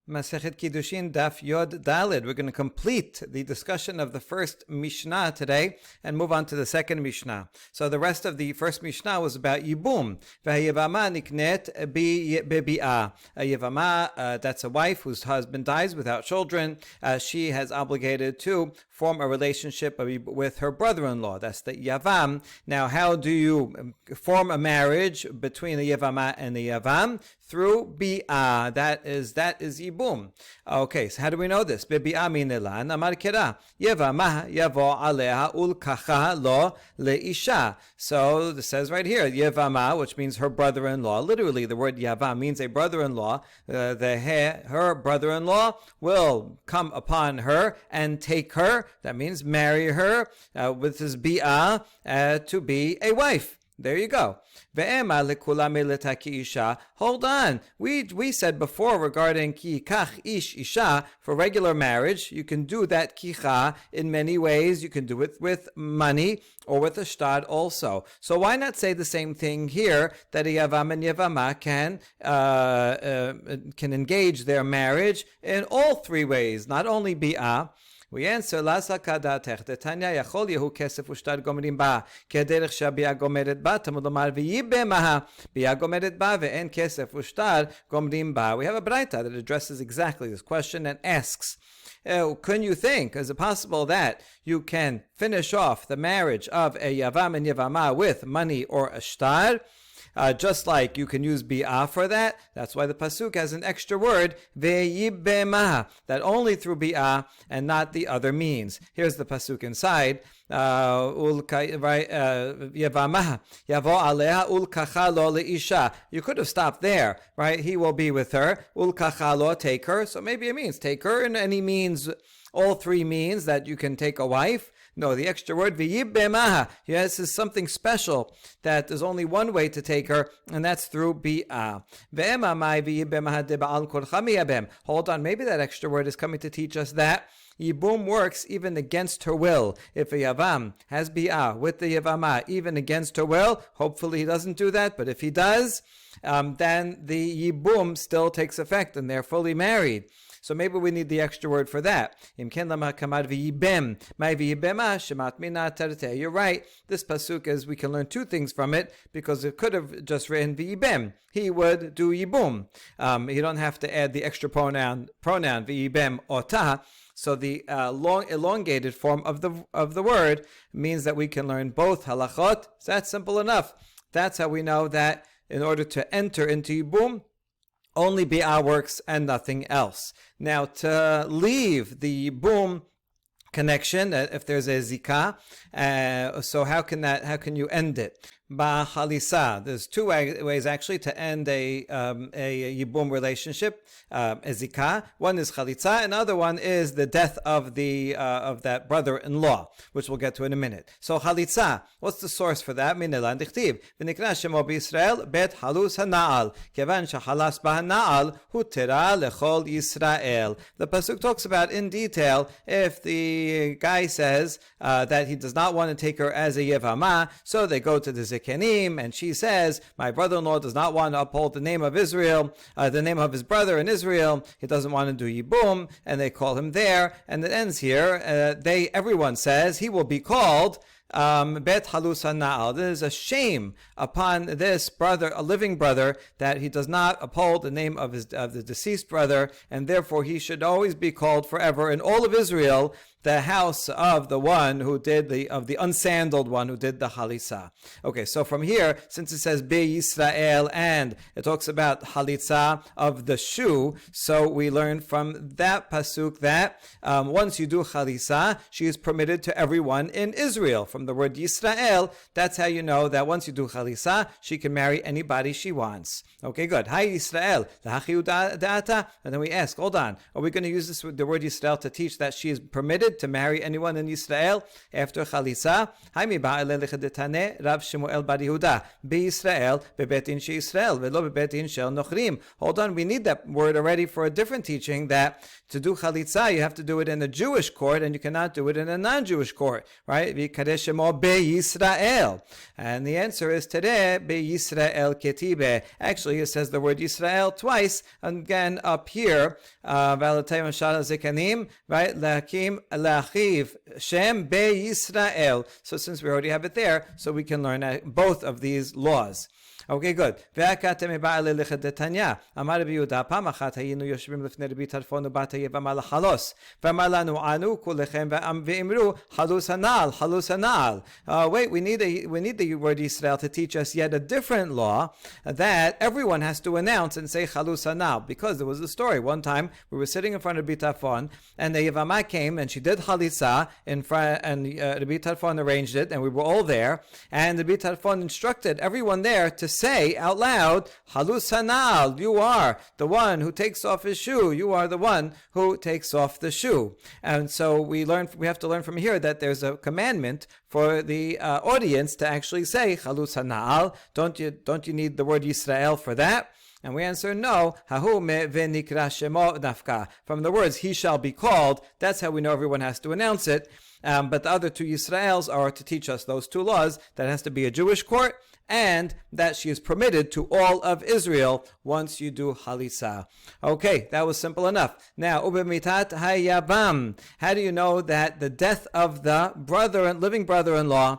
Masechet Kiddushin Daf Yod Dalid. We're going to complete the discussion of the first Mishnah today and move on to the second Mishnah. So the rest of the first Mishnah was about Yibum. V'hayevama niknet bebi'ah. A Yevama, that's a wife whose husband dies without children. She has obligated to form a relationship with her brother-in-law. That's the Yavam. Now, how do you form a marriage between a Yevama and a Yavam? Through bi'ah. That is yibum. Okay, so how do we know this? Bebi'ah minelan amar kera yevama yavo aleha ulkacha lo leisha. So this says right here, yevama, which means her brother-in-law. Literally, the word yavam means a brother-in-law. Her brother-in-law will come upon her and take her. That means marry her with his bi'ah to be a wife. There you go. Hold on. We said before regarding ki kach ish isha, for regular marriage, you can do that kicha in many ways. You can do it with money or with a shtad also. So why not say the same thing here, that a yavam and yavama can engage their marriage in all three ways, not only bi'ah. We answer, Lasa kadatech, Detanya yachol yehu kesef ushtad gomerim ba, kederech shabi'a gomeret ba, Talmud lomar v'yibbe maha, bi'a gomeret ba, ve'en kesef ushtad gomerim ba. We have a braita that addresses exactly this question and asks, can you think, is it possible that you can finish off the marriage of a yavam and yavama with money or a shtar? Just like you can use bi'ah for that. That's why the pasuk has an extra word, ve'yibbe, that only through bi'ah and not the other means. Here's the pasuk inside. You could have stopped there, right? He will be with her. Take her. So maybe it means take her, and any means, all three means that you can take a wife. No, the extra word, v'yibbe, yes, is something special, that there's only one way to take her, and that's through bi'ah. Hold on, maybe that extra word is coming to teach us that Yibum works even against her will. If a Yavam has bi'ah with the Yavama, even against her will, hopefully he doesn't do that, but if he does, then the Yibum still takes effect, and they're fully married. So maybe we need the extra word for that. You're right. This pasuk is, we can learn two things from it, because it could have just written v'yibem. He would do yibum. You don't have to add the extra pronoun v'yibem otah. So the long elongated form of the word means that we can learn both halachot. So that's simple enough. That's how we know that in order to enter into yibum, only bi'ah works and nothing else. Now, to leave the yibum connection, if there's a zikah, so how can you end it? Ba'chalisa. There's two ways actually to end a yibum relationship, a zikah. One is chalitza, another one is the death of that brother-in-law, which we'll get to in a minute. So chalitza, what's the source for that? Minelan dichtiv v'nikra shemo b'Yisrael bet halus hana'al kevan shahalas b'hana'al hutera lechol Yisrael. The pasuk talks about in detail if the guy says that he does not want to take her as a yevama, so they go to the Kenim, and she says, my brother-in-law does not want to uphold the name of Israel, the name of his brother in Israel. He doesn't want to do yibum, and they call him there. And it ends here. Everyone says he will be called Bet Halus Hana'al. There is a shame upon this brother, a living brother, that he does not uphold the name of the deceased brother, and therefore he should always be called forever in all of Israel the house of the one who did the unsandaled one who did the halisa. Okay, so from here, since it says Be Yisrael and it talks about halitza of the shoe, so we learn from that pasuk that once you do halisa, she is permitted to everyone in Israel. From the word Yisrael, that's how you know that once you do halisa, she can marry anybody she wants. Okay, good. Hi Yisrael, and then we ask, hold on, are we going to use the word Yisrael to teach that she is permitted to marry anyone in Israel after Chalisa? Rav Shemuel Bar Yehuda Israel bebetin she Israel velo bebetin shel nochrim. Hold on, we need that word already for a different teaching, that to do Chalitza you have to do it in a Jewish court and you cannot do it in a non-Jewish court, right? V'kadesh shemo beYisrael. And the answer is today beYisrael ketibe. Actually, it says the word Yisrael twice. Again, up here, Valatayim Shana Zikanim, right? Lakim Lachiv Shem beYisrael. So since we already have it there, so we can learn both of these laws. Okay, good. ואקתם מבעלי לכדתניא, אמר רבי יהודה, פעם אחת היינו יושבים לפני רבי טרפון ובת היבמה לחלוס, ואמר לנו, ענו כולכם ואמרו, חלוס הנעל, חלוס הנעל. Wait, we need the word Israel to teach us yet a different law that everyone has to announce and say chalus hanal, because there was a story. One time we were sitting in front of Rabbi Tarfon, and the Yevama came and she did chalitza in front, and Rabbi Tarfon arranged it, and we were all there, and Rabbi Tarfon instructed everyone there to say out loud, Halus Hanal, you are the one who takes off his shoe. You are the one who takes off the shoe. And so we have to learn from here that there's a commandment for the audience to actually say Halus Hanal. Don't you need the word Yisrael for that? And we answer no. From the words, he shall be called, that's how we know everyone has to announce it. But the other two Yisraels are to teach us those two laws, that has to be a Jewish court, and that she is permitted to all of Israel once you do Halisa. Okay, that was simple enough. Now, Ubemitat Hayavam. How do you know that the death of the living brother-in-law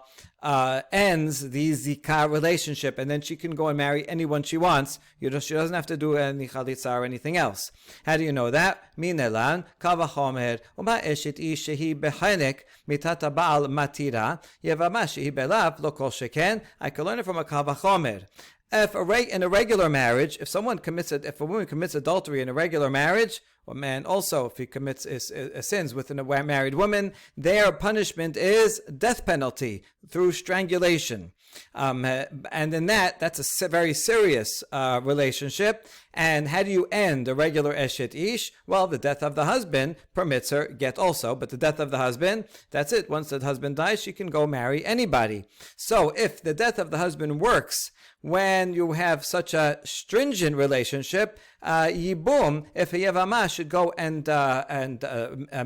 ends the zikah relationship, and then she can go and marry anyone she wants? She doesn't have to do any chalitza or anything else. How do you know that? Minelan kavachomer uma eshet ish shehi bechanek mitat baal matira yevama shehi belav lo kol sheken. I can learn it from a kavachomer. If in a regular marriage, if a woman commits adultery in a regular marriage, or man also, if he commits sins within a married woman, their punishment is death penalty through strangulation. And in that's a very serious relationship. And how do you end a regular eshet ish? Well, the death of the husband permits her get also, but the death of the husband, that's it. Once the husband dies, she can go marry anybody. So if the death of the husband works when you have such a stringent relationship, yibum, if a yevama should go and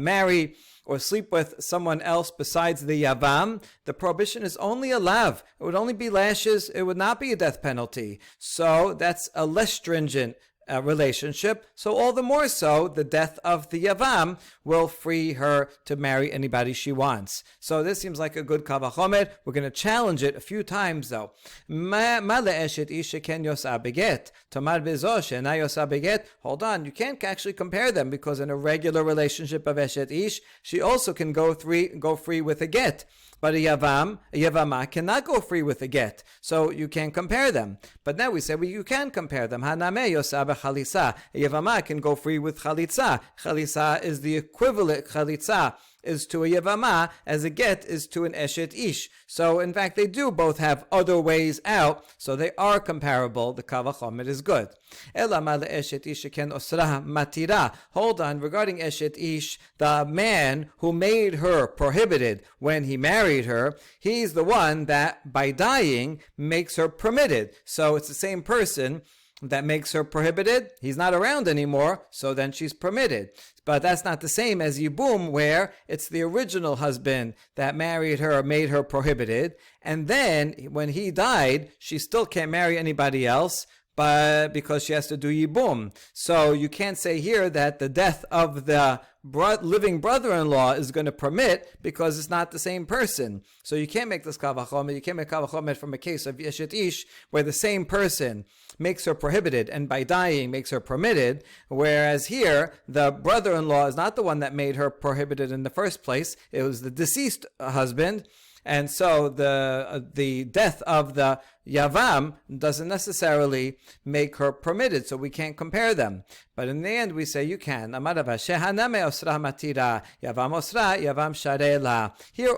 marry or sleep with someone else besides the yavam, the prohibition is only a lav. It would only be lashes. It would not be a death penalty. So that's a less stringent relationship. So all the more so, the death of the yavam will free her to marry anybody she wants. So this seems like a good kavachomer. We're going to challenge it a few times though. Hold on, you can't actually compare them, because in a regular relationship of eshet ish, she also can go free with a get. But a yavama cannot go free with a get. So you can't compare them. But now we say, you can compare them. Haname yosah b'chalitza. A yavama can go free with chalitza. Chalitza is the equivalent, chalitza is to a yavama as a get is to an eshet ish. So in fact, they do both have other ways out, so they are comparable. The kavachomer is good. Hold on, regarding eshet ish, the man who made her prohibited when he married her, he's the one that by dying makes her permitted. So it's the same person that makes her prohibited. He's not around anymore, so then she's permitted. But that's not the same as Yibum, where it's the original husband that married her, made her prohibited, and then when he died, she still can't marry anybody else, but because she has to do Yibum. So you can't say here that the death of the living brother-in-law is going to permit, because it's not the same person. So you can't make this kavachomer. You can't make kavachomer from a case of Yeshet Ish, where the same person makes her prohibited and by dying makes her permitted, whereas here the brother-in-law is not the one that made her prohibited in the first place. It was the deceased husband. And so the death of the yavam doesn't necessarily make her permitted, so we can't compare them. But in the end, we say you can. Here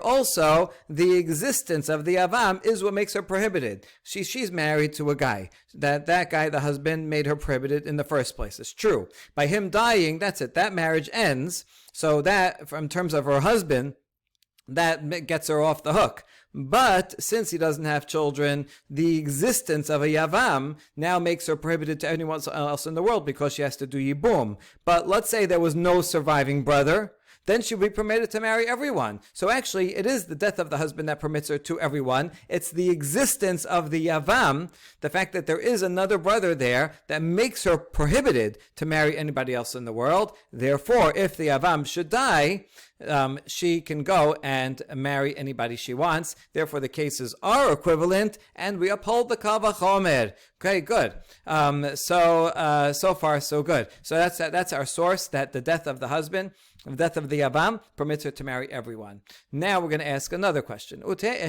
also, the existence of the yavam is what makes her prohibited. She's married to a guy. That guy, the husband, made her prohibited in the first place. It's true. By him dying, that's it. That marriage ends. So that, in terms of her husband, that gets her off the hook. But since he doesn't have children, the existence of a yavam now makes her prohibited to anyone else in the world, because she has to do yibum. But let's say there was no surviving brother. then she will be permitted to marry everyone. So actually, it is the death of the husband that permits her to everyone. It's the existence of the Yavam, the fact that there is another brother there, that makes her prohibited to marry anybody else in the world. Therefore, if the Yavam should die, she can go and marry anybody she wants. Therefore, the cases are equivalent, and we uphold the Kal Vachomer. Okay, good. So far, so good. So that's our source, that the death of the husband, the death of the Yavam, permits her to marry everyone. Now we're going to ask another question. I know that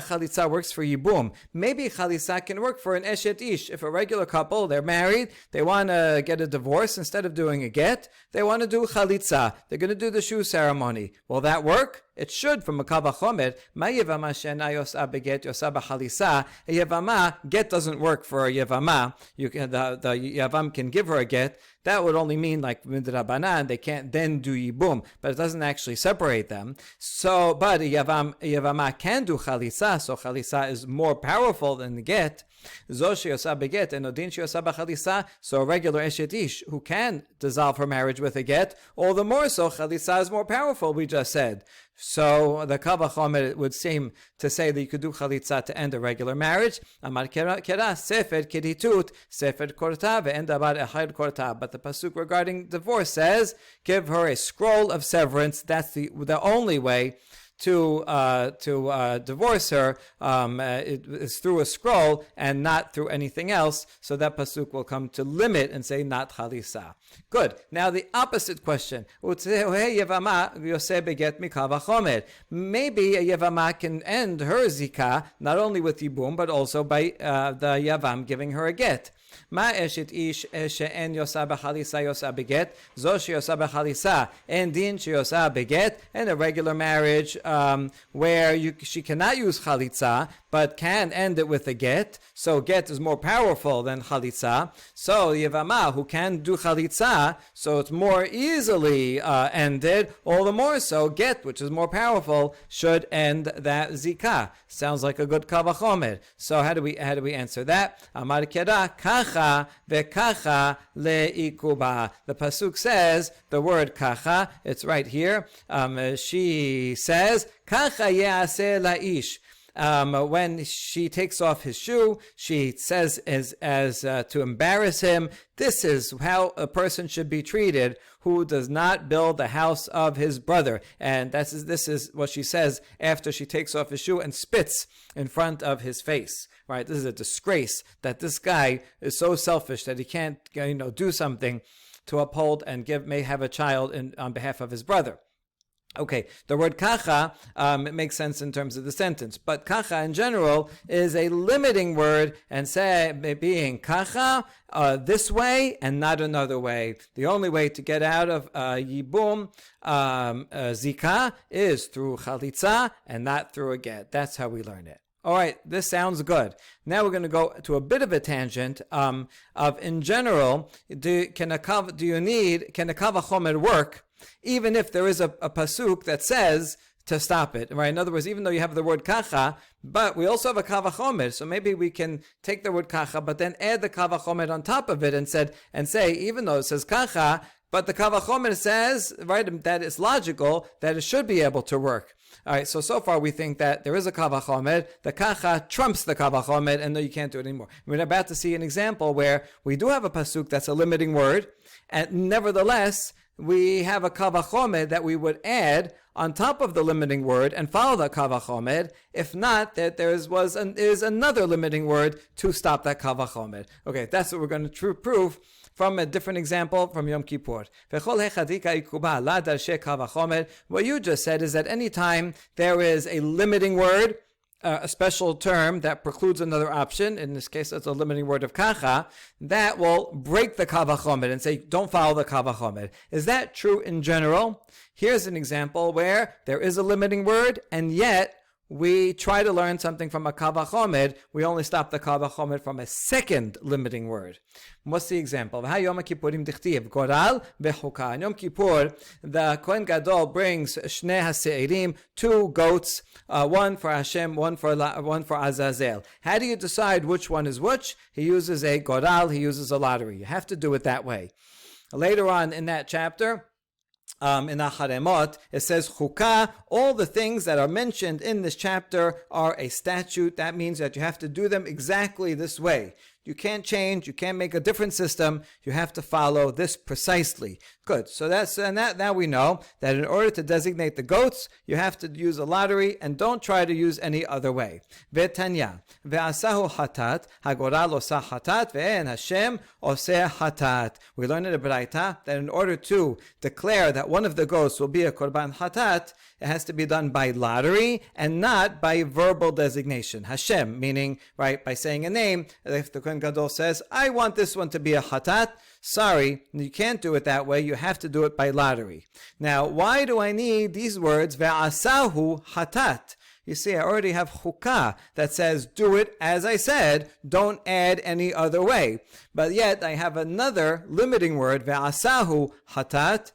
Chalitza works for Yibum. Maybe Chalitza can work for an Eshet Ish. If a regular couple, they're married, they want to get a divorce, instead of doing a get, they want to do Chalitza. They're going to do the shoe ceremony. Will that work? It should, from a Kal Vachomer. Ma Yevama she'ena yosa beget yosa b'chalisa. A Yevama, get doesn't work for a Yevama. The Yavam can give her a get. That would only mean like midrabanan, they can't then do Yibum, but it doesn't actually separate them. So, but a Yevama can do Chalisa, so Chalisa is more powerful than the get. Zoshi yosa beget and odin yosa b'chalisa. So a regular Eshet Ish who can dissolve her marriage with a get, all the more so Chalisa is more powerful, we just said. So the Kal Vachomer would seem to say that you could do Chalitza to end a regular marriage. Amar kera sefer keditut sefer korta ve'en dabar echad korta. But the pasuk regarding divorce says, give her a scroll of severance. That's the only way to divorce her. It is through a scroll and not through anything else. So that pasuk will come to limit and say not Chalisa. Good. Now the opposite question. Maybe a Yevama can end her zikah not only with Yibum but also by the Yavam giving her a get. Ma eshet ish she'en yosa b'chalisa yosa beget, zo sheyosa b'chalisa, and din sheyosa beget, and a regular marriage where she cannot use chalitza, but can end it with a get. So get is more powerful than chalitza. So Yevama, who can do chalitza, so it's more easily ended. All the more so, get, which is more powerful, should end that zikah. Sounds like a good Kal Vachomer. So how do we answer that? Amar kera kacha ve'kacha le'ikuba. The pasuk says the word kacha. It's right here. She says kacha ye'aseh la'ish. When she takes off his shoe, she says as to embarrass him, this is how a person should be treated who does not build the house of his brother. And this is what she says after she takes off his shoe and spits in front of his face. Right? This is a disgrace that this guy is so selfish that he can't do something to uphold and may have a child on behalf of his brother. Okay, the word kacha, it makes sense in terms of the sentence, but kacha in general is a limiting word, and say being kacha this way and not another way. The only way to get out of yibum zikah is through chalitza and not through a get. That's how we learn it. All right, this sounds good. Now we're going to go to a bit of a tangent of, in general, can a Kal Vachomer work even if there is a pasuk that says to stop it, right? In other words, even though you have the word kacha, but we also have a Kal Vachomer, so maybe we can take the word kacha, but then add the Kal Vachomer on top of it and say, even though it says kacha, but the Kal Vachomer says, right, that it's logical that it should be able to work. All right, so far we think that there is a Kal Vachomer, the kacha trumps the Kal Vachomer, and no, you can't do it anymore. We're about to see an example where we do have a pasuk that's a limiting word, and nevertheless, we have a Kal Vachomer that we would add on top of the limiting word and follow the Kal Vachomer. If not, that there is another limiting word to stop that Kal Vachomer. Okay, that's what we're going to prove from a different example from Yom Kippur. What you just said is that any time there is a limiting word, a special term that precludes another option, in this case it's a limiting word of kacha, that will break the Kal Vachomer and say, don't follow the Kal Vachomer. Is that true in general? Here's an example where there is a limiting word, and yet we try to learn something from a Kal Vachomer. We only stop the Kal Vachomer from a second limiting word. What's the example? In Yom Kippur, the Kohen Gadol brings Shnei HaSe'irim, 2 goats, one for Hashem, one for Azazel. How do you decide which one is which? He uses a goral, he uses a lottery. You have to do it that way. Later on in that chapter, in Acharemot, it says chukah. All the things that are mentioned in this chapter are a statute. That means that you have to do them exactly this way. You can't change. You can't make a different system. You have to follow this precisely. Good. So now we know that in order to designate the goats, you have to use a lottery, and don't try to use any other way. Ve'tanya ve'asahu hatat hagoral osa hatat ve'en Hashem oseh hatat. We learn in the Braita that in order to declare that one of the goats will be a korban hatat, it has to be done by lottery and not by verbal designation. Hashem, meaning, right, by saying a name. If the Kohen Gadol says, I want this one to be a hatat, sorry, you can't do it that way. You have to do it by lottery. Now, why do I need these words, ve'asahu hatat? You see, I already have chukah that says, do it as I said, don't add any other way. But yet, I have another limiting word, ve'asahu hatat.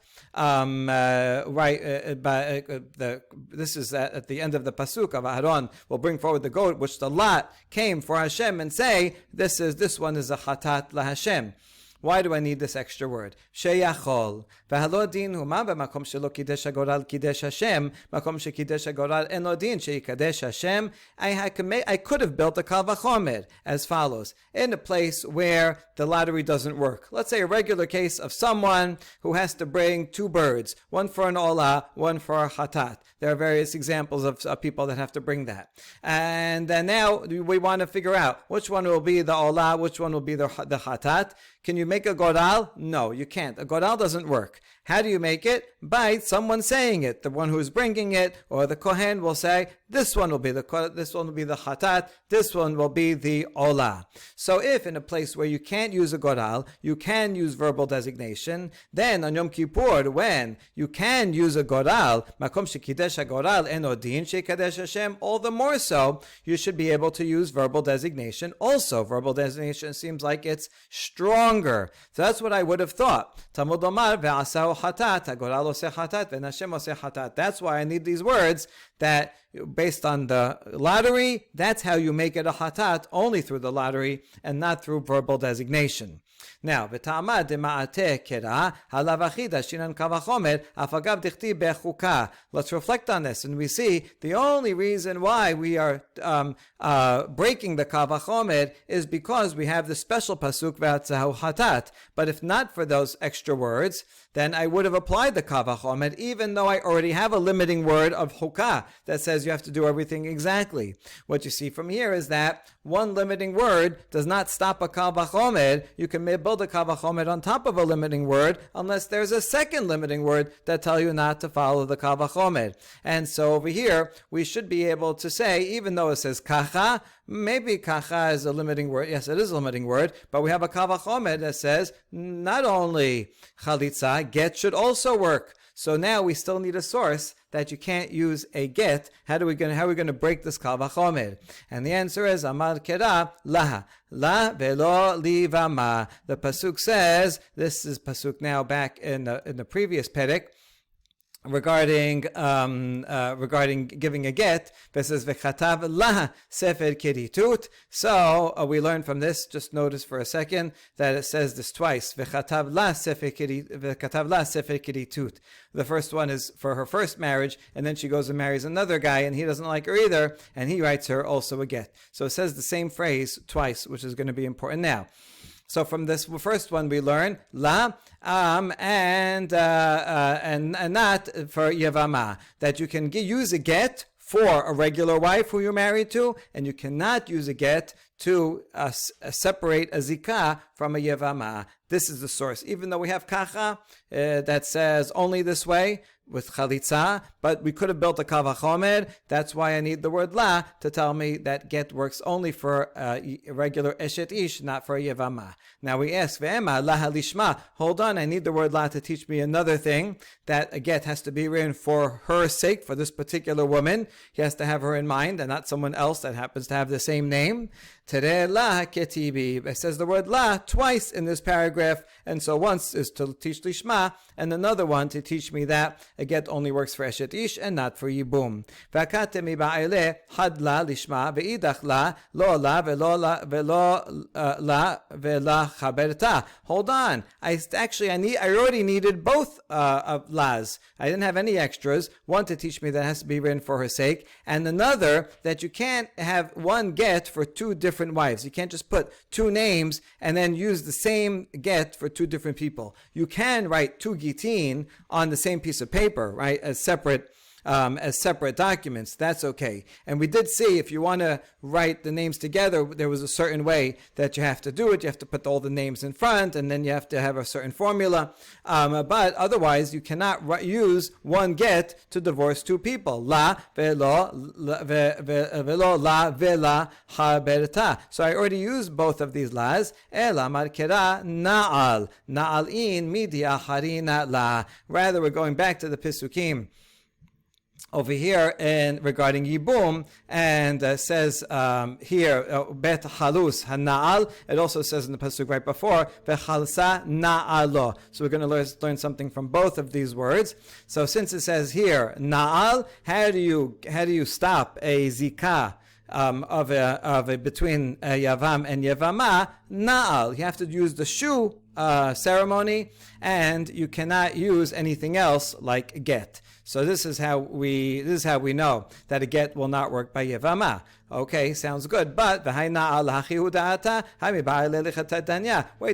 This is at the end of the pasuk of Aharon. We'll bring forward the goat, which the lot came for Hashem, and say, this one is a hatat la Hashem. Why do I need this extra word? Sheyachol. V'halo din huma b'makom shelo kidesh hagoral kidesh Hashem, makom shekidesh hagoral eno din sheikadesh Hashem. I could have built a kal vachomer as follows. In a place where the lottery doesn't work. Let's say a regular case of someone who has to bring two birds, one for an olah, one for a hatat. There are various examples of people that have to bring that. And now we want to figure out which one will be the olah, which one will be the hatat. Can you make a goral? No, you can't. A goral doesn't work. How do you make it? By someone saying it. The one who's bringing it, or the kohen will say, this one will be the hatat, this one will be the olah. So if in a place where you can't use a goral, you can use verbal designation, then on Yom Kippur, when you can use a goral, makom shekidesh hagoral eno din sheikadesh Hashem, all the more so, you should be able to use verbal designation also. Verbal designation seems like it's stronger. So that's what I would have thought. Talmud Omar ve'asahu hatat, hagoral oseh hatat, ve'en Hashem oseh hatat. That's why I need these words that based on the lottery, that's how you make it a hatat, only through the lottery and not through verbal designation. Now, v'ta'amad dema'ateh kera halav achida shinan kavachomer afagav dichti bechuka. Let's reflect on this, and we see the only reason why we are breaking the kavachomer is because we have the special pasuk ve'atzahu hatat. But if not for those extra words, then I would have applied the kavachomer, even though I already have a limiting word of chukah that says you have to do everything exactly. What you see from here is that one limiting word does not stop a kavachomer. You can build a kavachomer on top of a limiting word unless there's a second limiting word that tell you not to follow the kavachomer. And so over here, we should be able to say, even though it says kacha, maybe kacha is a limiting word. Yes, it is a limiting word, but we have a kavachomer that says not only chalitza, get should also work. So now we still need a source that you can't use a get. How are we going to break this kal vachomer? And the answer is Amar Kera Laha La Velo Livama. The pasuk says, this is pasuk now back in the previous perek, regarding giving a get. This is v'chatav la sefer kiritut. So we learn from this. Just notice for a second that it says this twice. V'chatav la sefer kiritut. The first one is for her first marriage, and then she goes and marries another guy, and he doesn't like her either, and he writes her also a get. So it says the same phrase twice, which is going to be important now. So from this first one we learn la and not for yevama, that you can use a get for a regular wife who you're married to, and you cannot use a get to separate a zikah from a yevama. This is the source. Even though we have kacha that says only this way with chalitza, but we could have built a kavachomer. That's why I need the word la to tell me that get works only for a regular eshet ish, not for a yevama. Now we ask, ve'ema la halishma. Hold on, I need the word la to teach me another thing, that a get has to be written for her sake, for this particular woman. He has to have her in mind and not someone else that happens to have the same name. Tere la ketibi. It says the word la twice in this paragraph, and so once is to teach lishma, and another one to teach me that a get only works for eshet ish and not for yibum. V'akate mi ba'ile had la lishma ve'idach la lo la ve'lo la ve'la chaberta. Hold on, I already needed both of las. I didn't have any extras. One to teach me that has to be written for her sake, and another that you can't have one get for two different wives. You can't just put two names and then use the same get for two different people. You can write two gitin on the same piece of paper, right, as separate documents. That's okay. And we did see if you want to write the names together, there was a certain way that you have to do it. You have to put all the names in front, and then you have to have a certain formula. But otherwise, you cannot use one get to divorce two people. La velo la vela haberta. So I already used both of these las. Ela markera na'al. Na'alin midia harina la. Rather, we're going back to the Pisukim over here and regarding Yibum, and says here Bet Halus Hana'al. It also says in the pasuk right before Vechalsa Na'alo. So we're going to learn something from both of these words. So since it says here Na'al, how do you stop a zikah of a between Yavam and Yavama? Na'al. You have to use the shoe ceremony, and you cannot use anything else like get. So this is how we know that a get will not work by Yevama. Okay, sounds good. But wait,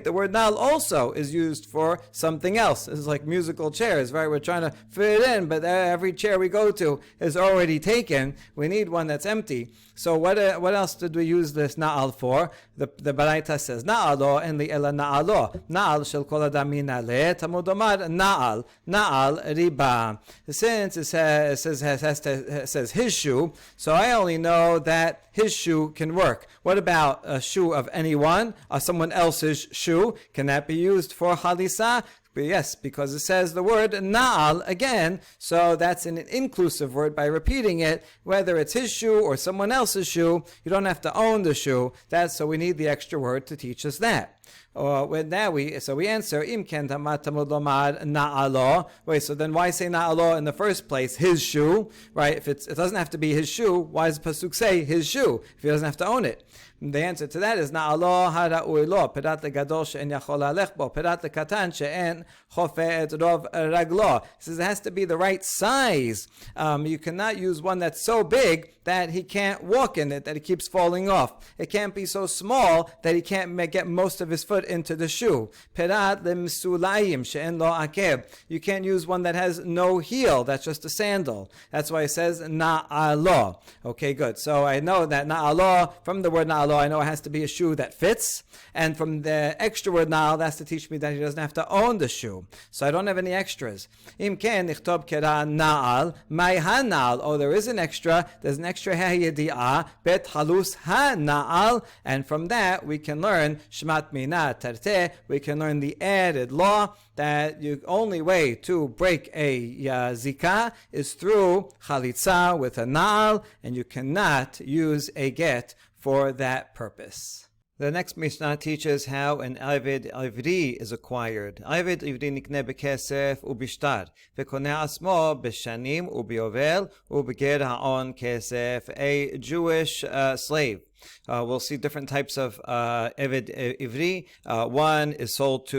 the word nal also is used for something else. This is like musical chairs, right? We're trying to fit it in, but every chair we go to is already taken. We need one that's empty. So what else did we use this na'al for? The Baraita says na'alo en li ela na'alo. Na'al shel kol adam minale tamud omar na'al riba. Since it says his shoe, so I only know that his shoe can work. What about a shoe of anyone or someone else's shoe? Can that be used for halisa? Yes, because it says the word na'al again, so that's an inclusive word. By repeating it, whether it's his shoe or someone else's shoe, you don't have to own the shoe. So we need the extra word to teach us that. So we answer im ken tamud lomar na'alo. Wait, so then why say na'alo in the first place? His shoe, right? If it doesn't have to be his shoe, why does the pasuk say his shoe if he doesn't have to own it? The answer to that is na'alo hara'ui lo perat legadol she'en yachol halech bo perat lekatan she'en chofe et rov raglo. It says it has to be the right size. You cannot use one that's so big that he can't walk in it, that he keeps falling off. It can't be so small that he can't get most of his foot into the shoe. Perat lemsulayim she'en lo akeb. You can't use one that has no heel, that's just a sandal. That's why it says na'alo. Okay, good. So I know that na'alo, from the word na'alo, I know it has to be a shoe that fits, and from the extra word na'al, that's to teach me that he doesn't have to own the shoe. So I don't have any extras. Im ken nichtob kera na'al, mai ha-na'al. Oh, there is an extra. There's an extra ha-yedi'ah, bet halus ha-na'al, and from that we can learn shmat mina tarte. We can learn the added law that the only way to break a zikah is through chalitza with a na'al, and you cannot use a get for that purpose. The next Mishnah teaches how an Aved Ivri is acquired. Aved Ivri nikne bekesef ubishtar, vekone asmo beshanim ubiovel ubeger ha'on kesef, a Jewish slave. We'll see different types of Eved Ivri. One is sold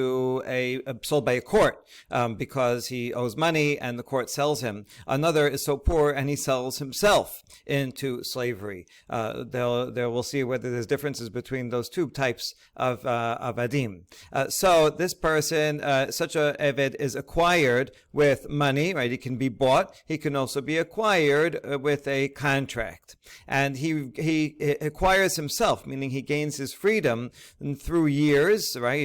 by a court because he owes money and the court sells him. Another is so poor and he sells himself into slavery. We'll see whether there's differences between those two types of adim. So this person, such a Eved, is acquired with money, right? He can be bought. He can also be acquired with a contract. And he acquires himself, meaning he gains his freedom through years, right?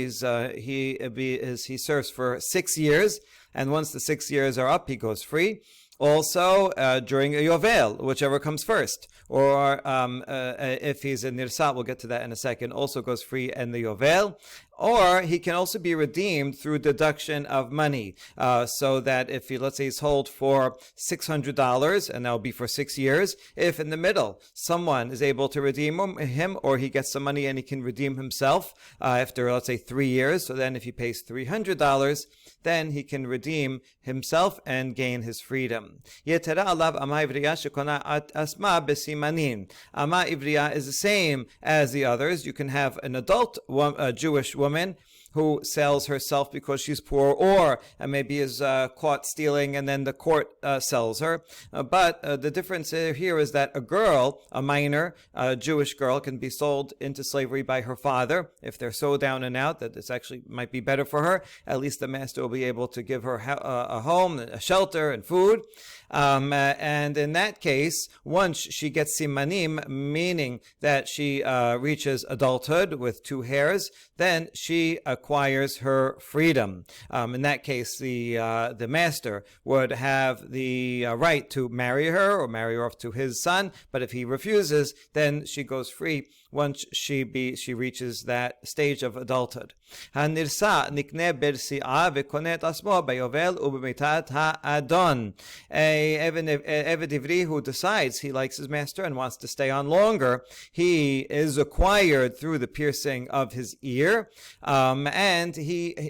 He serves for 6 years, and once the 6 years are up, he goes free. Also, during a Yovel, whichever comes first. Or if he's a Nirsat, we'll get to that in a second, also goes free in the Yovel. Or he can also be redeemed through deduction of money, so that if he, let's say, he's sold for $600, and that'll be for 6 years, if in the middle someone is able to redeem him, or he gets some money and he can redeem himself after, let's say, 3 years, so then if he pays $300, then he can redeem himself and gain his freedom. Yetera alav ama ivriya shekona asma besimanin. Ama ivriya is the same as the others. You can have an adult Jewish woman who sells herself because she's poor, or maybe is caught stealing and then the court sells her. But the difference here is that a girl, a minor, a Jewish girl, can be sold into slavery by her father. If they're so down and out that this actually might be better for her, at least the master will be able to give her a home, a shelter, and food. And in that case, once she gets simanim, meaning that she reaches adulthood with 2 hairs, then she acquires her freedom. In that case, the master would have the right to marry her or marry her off to his son. But if he refuses, then she goes free once she reaches that stage of adulthood. Hanirsa nikne bersi'a vekonet asmo bayovel ubemitat ha'adon. A Eved Ivri who decides he likes his master and wants to stay on longer, he is acquired through the piercing of his ear, and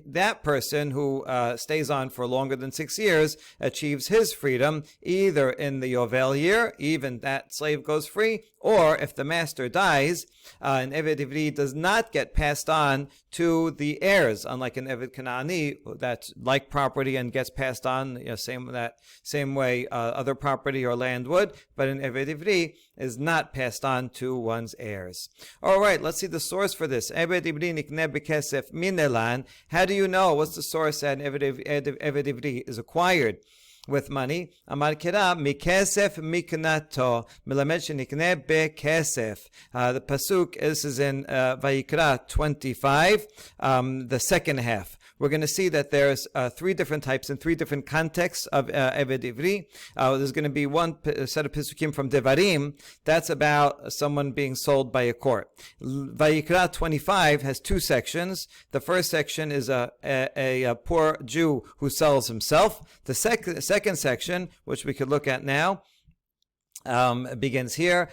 that person who stays on for longer than 6 years achieves his freedom either in the Yovel year, even that slave goes free, or if the master dies, an Eved Ivri does not get passed on to the heirs, unlike an Eved Kanani that's like property and gets passed on same way other property or land would, but an Eved Ivri is not passed on to one's heirs. All right, let's see the source for this. Eved Ivri nikne bekesef minelan. How do you know? What's the source that an Eved Ivri is acquired with money? Amar kira mikesef miknato melamed shenikne bekesef. The pasuk is in Vayikra 25, the second half. We're going to see that there's 3 different types in 3 different contexts of Eved Ivri. There's going to be one set of Pesukim from Devarim. That's about someone being sold by a court. Vayikra 25 has 2 sections. The first section is a poor Jew who sells himself. The second section, which we could look at now, begins here.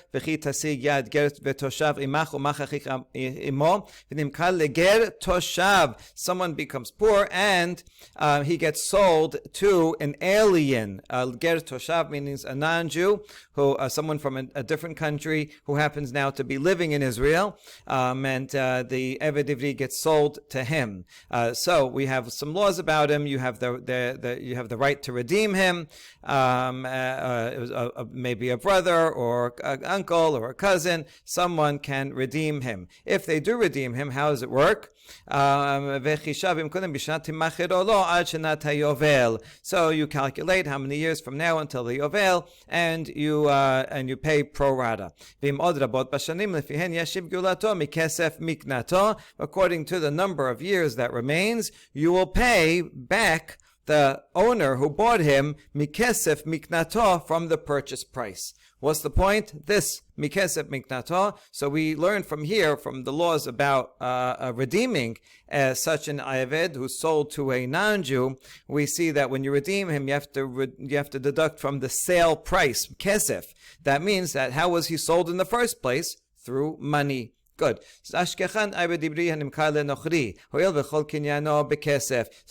Someone becomes poor and he gets sold to an alien. Ger toshav means a non-Jew, who someone from a different country who happens now to be living in Israel, and the Eved Ivri gets sold to him. So we have some laws about him. You have the right to redeem him. Maybe a brother or an uncle or a cousin, someone can redeem him. If they do redeem him, how does it work? So you calculate how many years from now until the Yovel, and you pay pro rata. According to the number of years that remains, you will pay back the owner who bought him mikesef miknato from the purchase price. What's the point? This mikesef miknato. So we learn from here, from the laws about redeeming such an Ayaved who's sold to a non-Jew. We see that when you redeem him, you have to deduct from the sale price kesef. That means that how was he sold in the first place? Through money. Good. So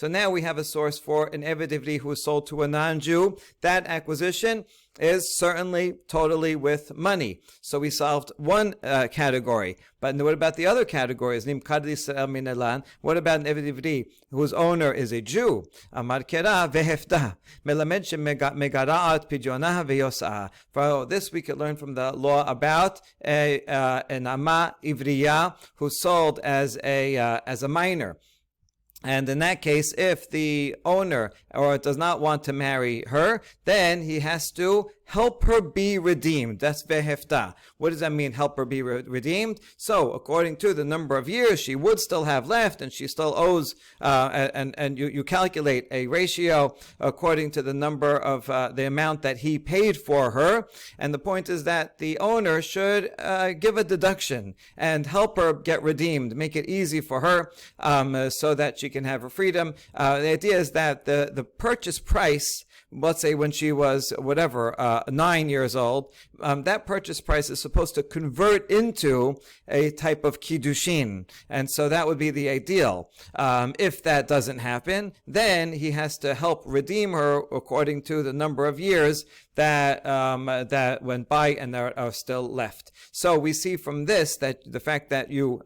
now we have a source for an Eved Ivri who is sold to a non-Jew. That acquisition is certainly totally with money. So we solved one category. But what about the other categories? What about an Eved Ivri whose owner is a Jew? For this we could learn from the law about an Ama Ivriya who's sold as a minor. And in that case, if the owner does not want to marry her, then he has to help her be redeemed. That's vehefta. What does that mean, help her be redeemed? So, according to the number of years she would still have left, and she still owes, and you calculate a ratio according to the number of the amount that he paid for her. And the point is that the owner should give a deduction and help her get redeemed, make it easy for her so that she can have her freedom. The idea is that the purchase price, let's say when she was 9 years old, that purchase price is supposed to convert into a type of Kiddushin, and so that would be the ideal. If that doesn't happen, then he has to help redeem her according to the number of years that went by and that are still left. So we see from this that the fact that you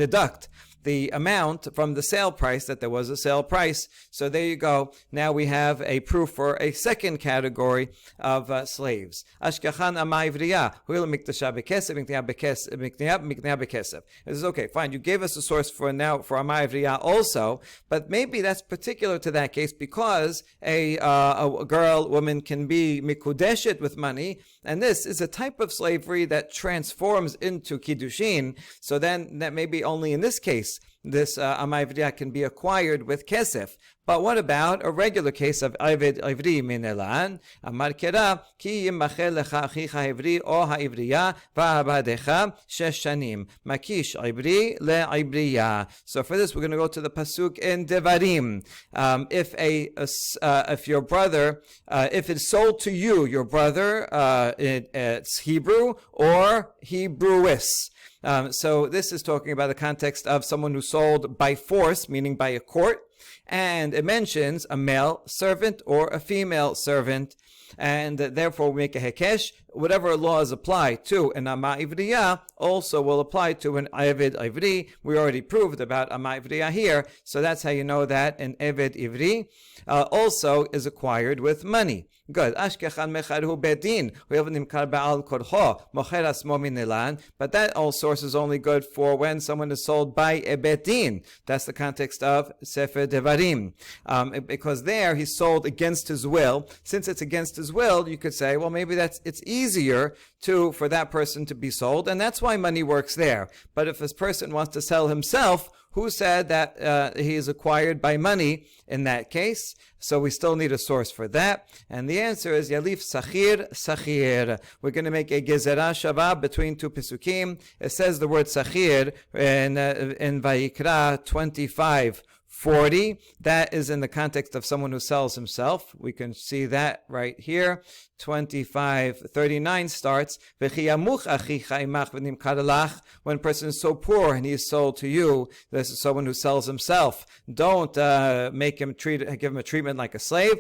deduct the amount from the sale price, that there was a sale price. So there you go. Now we have a proof for a second category of slaves. Ashkachan ama ivriya, huil miktasha bekesef, miknea bekesef. It is okay, fine. You gave us a source for ama ivriya also, but maybe that's particular to that case because a woman can be mikudeshet with money, and this is a type of slavery that transforms into kiddushin. So then that may be only in this case this ama ivriya can be acquired with kesef. But what about a regular case of Ived Ivri min elan? Amar kera ki yimachel lecha achicha ivri o ha'ivriya va'abadecha 6 shanim. Makish ivri le'ivriya. So for this, we're going to go to the pasuk in Devarim. If your brother, if it's sold to you, your brother, it's Hebrew or Hebrewiss. So this is talking about the context of someone who sold by force, meaning by a court. And it mentions a male servant or a female servant, and therefore we make a hekesh. Whatever laws apply to an ama ivriya also will apply to an eved ivri. We already proved about ama ivriya here, so that's how you know that an eved ivri also is acquired with money. Good. Ashkechan mecharu bedin. But that all source is only good for when someone is sold by a bedin. That's the context of Sefer Devarim. Because there he's sold against his will. Since it's against his will, you could say, well, maybe it's easier for that person to be sold, and that's why money works there. But if this person wants to sell himself, who said that he is acquired by money in that case? So we still need a source for that. And the answer is Yalif Sachir Sachir. We're going to make a Gezerah Shava between two Pesukim. It says the word Sachir in Vayikra 25:40. That is in the context of someone who sells himself. We can see that right here. 25:39 starts, when a person is so poor and he is sold to you, this is someone who sells himself. Don't give him a treatment like a slave.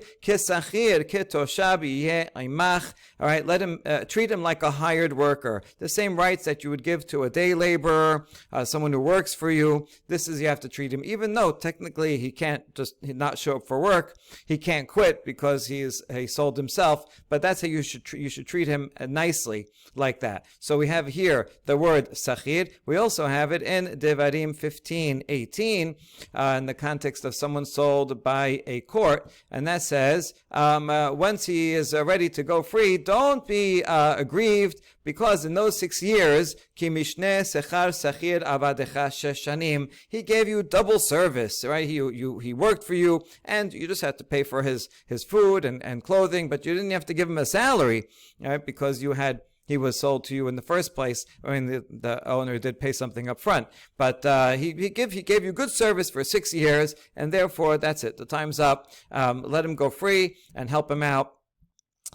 All right, let him treat him like a hired worker. The same rights that you would give to a day laborer, someone who works for you. This is, you have to treat him, even though technically he can't just not show up for work. He can't quit because he sold himself. But that's how you should treat him nicely, like that. So we have here the word sachir. We also have it in Devarim 15:18 in the context of someone sold by a court, and that says once he is ready to go free, don't be aggrieved, because in those 6 years, ki mishneh sechar sachir avadecha 6 shanim, he gave you double service, right? He worked for you, and you just had to pay for his food and clothing, but you didn't have to give him a salary, right? Because he was sold to you in the first place. I mean, the owner did pay something up front, but he gave you good service for 6 years, and therefore that's it. The time's up. Let him go free and help him out.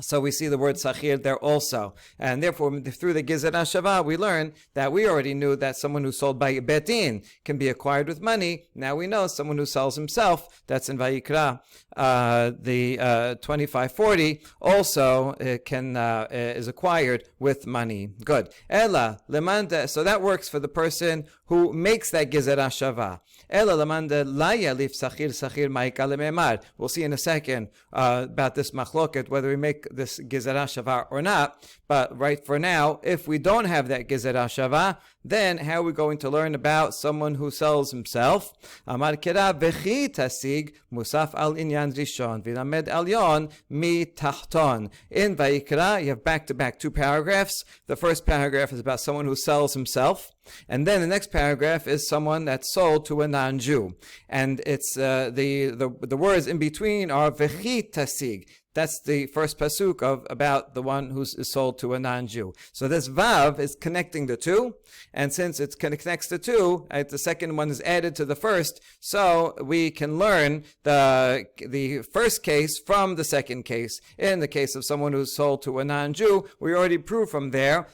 So we see the word sachir there also. And therefore, through the Gezerah Shava, we learn that we already knew that someone who's sold by betin can be acquired with money. Now we know someone who sells himself, that's in Vayikra, the 25:40, also is acquired with money. Good. Ella, lemanda, so that works for the person who makes that Gezerah Shava. Ella lemanda la yalif sachir ma'ika lememar. We'll see in a second about this machloket, whether we make make this Gezerah Shavah or not. But right for now, if we don't have that Gezerah Shavah, then how are we going to learn about someone who sells himself? Amar Kira v'chi tasig musaf al inyan rishon v'lamed alyon mi tahton. In Vayikra, you have back-to-back 2 paragraphs. The first paragraph is about someone who sells himself. And then the next paragraph is someone that's sold to a non-Jew. And it's the words in between are v'chi tasig. That's the first pasuk of about the one who is sold to a non-Jew. So this vav is connecting the two, and since it connects the two, the second one is added to the first, so we can learn the first case from the second case. In the case of someone who's sold to a non-Jew, we already proved from there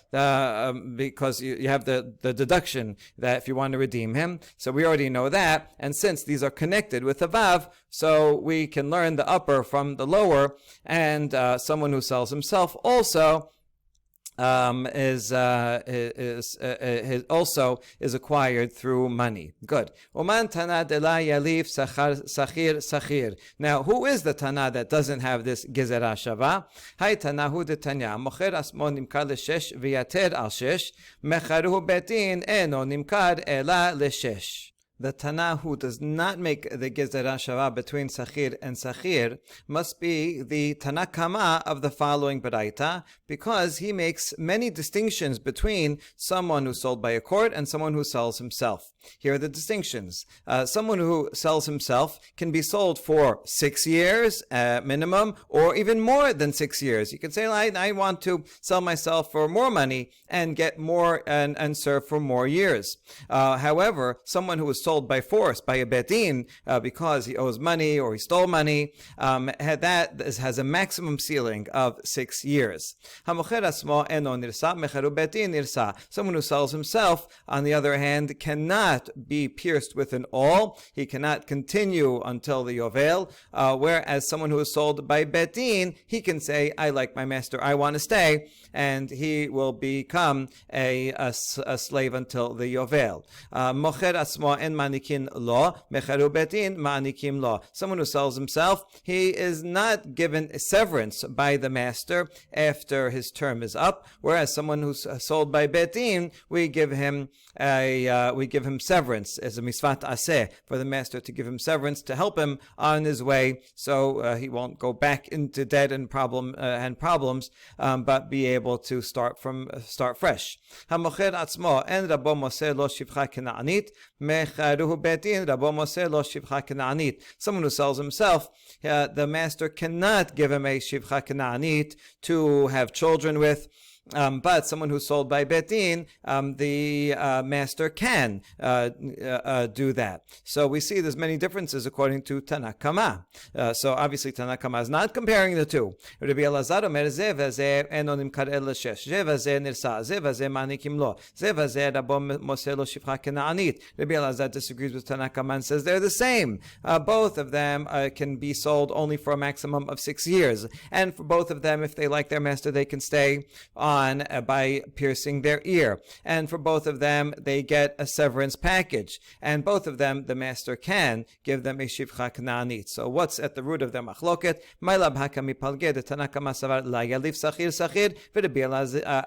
because you have the deduction that if you want to redeem him, so we already know that. And since these are connected with the vav, so we can learn the upper from the lower. And someone who sells himself also is acquired through money. Good. Uman tana de la yalif sachir sachir. Now, who is the tana that doesn't have this gezerah shava? Hay tanahu de tanya mocher asmo nimkar leshesh v'yater al shesh mecharuhu betin eno nimkar ela leshesh. The Tana who does not make the Gezerah Shavah between Sachir and Sachir must be the Tana Kama of the following Baraita, because he makes many distinctions between someone who's sold by a court and someone who sells himself. Here are the distinctions. Someone who sells himself can be sold for 6 years minimum, or even more than 6 years. You can say, I want to sell myself for more money and get more and serve for more years. However, someone who is sold by force, by a betin, because he owes money or he stole money, has a maximum ceiling of 6 years. Someone who sells himself, on the other hand, cannot be pierced with an awl. He cannot continue until the Yovel, whereas someone who is sold by betin, he can say, I like my master, I want to stay, and he will become a slave until the Yovel. Mocher asmo en manikin lo, mecharu betin manikim lo. Someone who sells himself, he is not given severance by the master after his term is up, whereas someone who's sold by betin, we give him severance as a misvat aseh for the master to give him severance to help him on his way, so he won't go back into debt and problems, but be able to start fresh. Hamocher atzmo en rabo moser lo shivcha kena'anit mecharuhu betin rabo moser lo shivcha kena'anit. Someone who sells himself, the master cannot give him a shivcha kena'anit to have children with. But someone who's sold by betin, the master can do that. So we see there's many differences according to Tana Kama. So obviously Tana Kama is not comparing the two. Rabbi Elazar omer ze v'ze eno nimkar el l'shesh, ze v'ze nirsa, ze v'ze manikim lo, ze v'ze rabo moser lo shivcha kena'anit. Rabbi Elazar disagrees with Tana Kama and says they're the same. Both of them can be sold only for a maximum of 6 years. And for both of them, if they like their master, they can stay on by piercing their ear. And for both of them, they get a severance package. And both of them, the master can give them a shivcha kena'anit. So what's at the root of their machloket? Ma'ilab hakami palged, the Tana Kama savar la yalif sachir sachir, v'Rabbi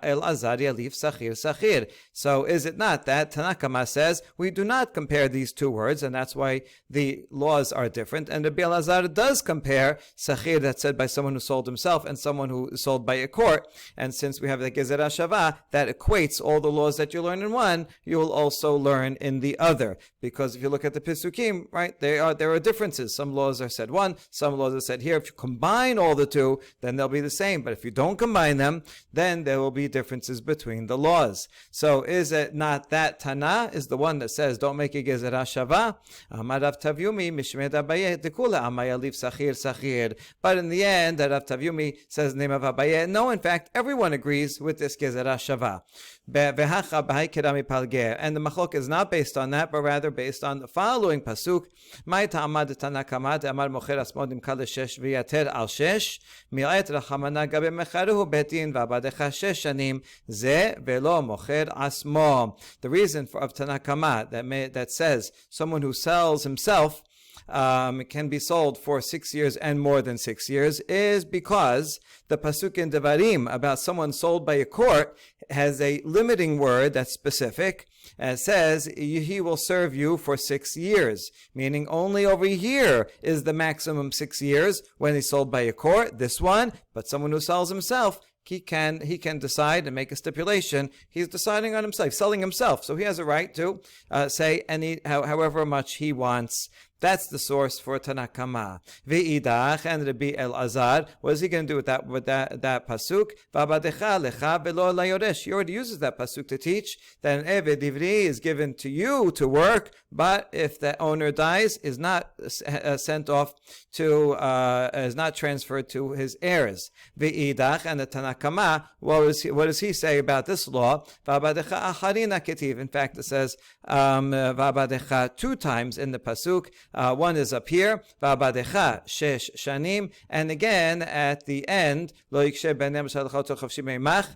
Elazar yalif sachir sachir. So is it not that Tana Kama says we do not compare these two words, and that's why the laws are different. And Rabbi Elazar does compare sachir that's said by someone who sold himself and someone who is sold by a court. And since we have the Gezerah Shavah that equates all the laws that you learn in one, you will also learn in the other. Because if you look at the Pisukim, right, there are differences. Some laws are said one, some laws are said here. If you combine all the two, then they'll be the same. But if you don't combine them, then there will be differences between the laws. So is it not that Tana is the one that says don't make a Gezerah Shavah? Rav Tavyumi mishmed Abaye dekula amayalif sachir sachir. But in the end, Rav Tavyumi says the name of Abaye. No, in fact, everyone agrees with this Gezerah Shavah. And the machlok is not based on that, but rather based on the following pasuk. My ta'amad Tana Kama amar mocher asmod nimkar leshesh v'yater al shesh mi'at rachamana gabe mecharuhu betin v'abadecha shesh shanim ze velo mocher asmo. The reason of Tana Kama that says someone who sells himself can be sold for 6 years and more than 6 years is because the pasuk in Devarim about someone sold by a court has a limiting word that's specific, and it says he will serve you for 6 years, meaning only over here is the maximum 6 years when he's sold by a court, this one, but someone who sells himself, he can decide and make a stipulation. He's deciding on himself, selling himself, so he has a right to say however much he wants. That's the source for Tanakama. Ve'idach and Rabbi Elazar. What is he going to do with that pasuk? Va'abadecha lecha velo layoresh. He already uses that pasuk to teach that an eved divri is given to you to work, but if the owner dies, is not sent off to, is not transferred to his heirs. Ve'idach and the Tanakama. What does he say about this law? Va'abadecha acharina ketiv. In fact, it says va'abadecha 2 times in the pasuk. One is up here, va'abadecha shesh shanim, and again at the end, lo yikshe benem shalchoto chavshi meimach,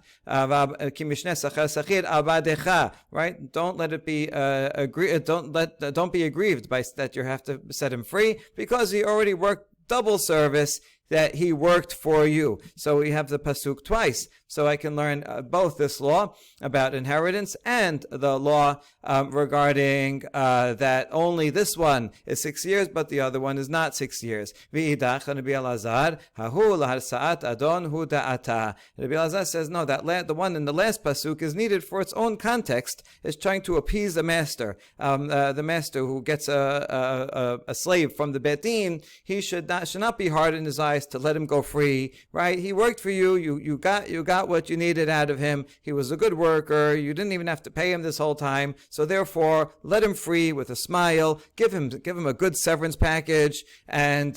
ki mishne sachar sachir abadecha. Right? Don't let it be don't be aggrieved by that you have to set him free because he already worked double service. That he worked for you. So we have the pasuk twice. So I can learn both this law about inheritance and the law regarding that only this one is 6 years, but the other one is not 6 years. V'idach Rabbi Elazar, hahu laharsaat adon hu da'ata. Rabbi Elazar says, no, the one in the last pasuk is needed for its own context. It's trying to appease the master. The master who gets a slave from the Bet Din, he should not be hard in his eyes to let him go free, right? He worked for you. You got what you needed out of him. He was a good worker. You didn't even have to pay him this whole time. So therefore, let him free with a smile. Give him a good severance package, and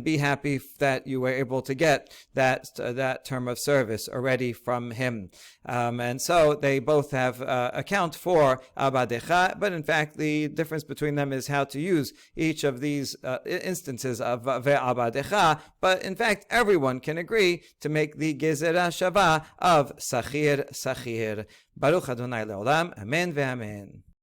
be happy that you were able to get that term of service already from him. And so they both have account for abadecha, but in fact the difference between them is how to use each of these instances of ve'abadecha. But in fact, everyone can agree to make the gezerah shava of sachir. Baruch Adonai leolam. Amen ve'amen.